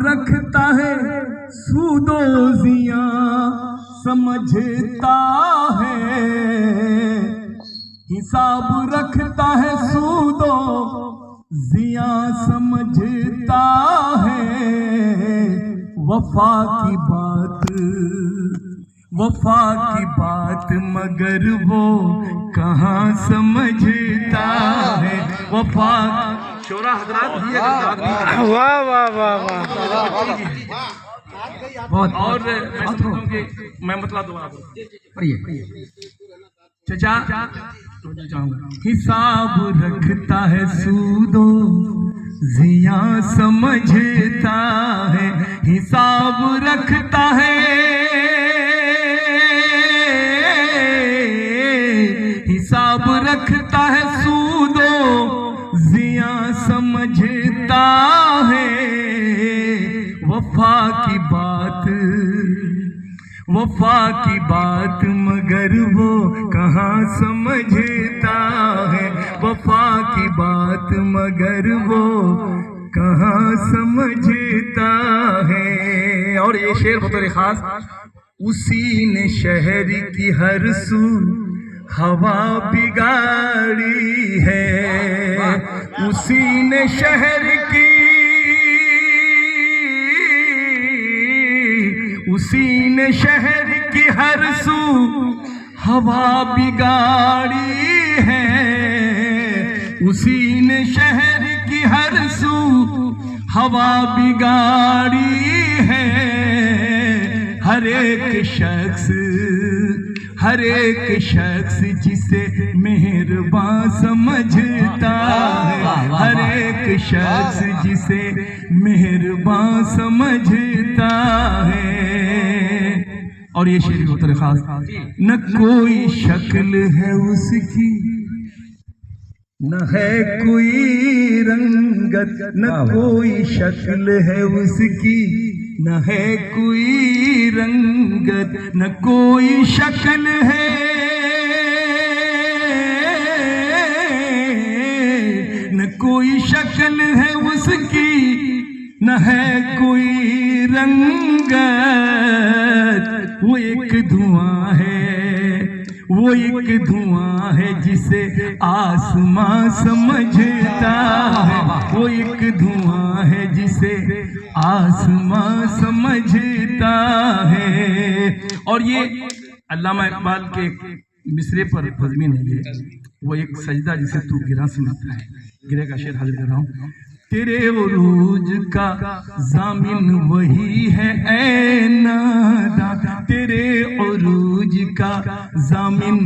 रखता है सूदोजियां समझता है, हिसाब रखता है सूदो जिया समझता है। वफा की बात मगर वो कहाँ समझता है। वफा शोरा हजरात, वाह वाह वाह वाह। बहुत और मैं बतला दूँ आपको, चचा हिसाब रखता है सूदो जिया समझता है, हिसाब रखता है, हिसाब रखता है सूदो जिया समझता है। वफा की बात मगर वो कहाँ समझता है। वफा की बात मगर वो कहाँ समझता है। और ये शेर बतौर खास, उसी ने शहर की हर सू हवा बिगाड़ी है, उसी ने शहर की, उसी ने शहर की हर सू हवा बिगाड़ी है, उसी ने शहर की हर सू हवा बिगाड़ी है। हर एक शख्स जिसे मेहरबान समझता है, हर एक शख्स जिसे मेहरबान समझता है। और ये शेर बहुत खास, न कोई शक्ल है उसकी, न है कोई रंगत, न कोई शक्ल है उसकी, न है कोई रंगत, न कोई शक्ल है, न कोई शक्ल है उसकी, न है कोई रंगत। वो एक धुआं है, वो एक धुआं है जिसे आसमां समझता है, वो एक धुआं है जिसे आसमां समझता है। और ये अल्लामा इकबाल के मिसरे पर तज़मीन है, वो एक सजदा जिसे तू गिरा समझता है। गिरे का शेर हाजिर कर रहा हूँ। तेरे उरूज का ज़ामिन वही है ऐ नादा, तेरे उरूज का ज़ामिन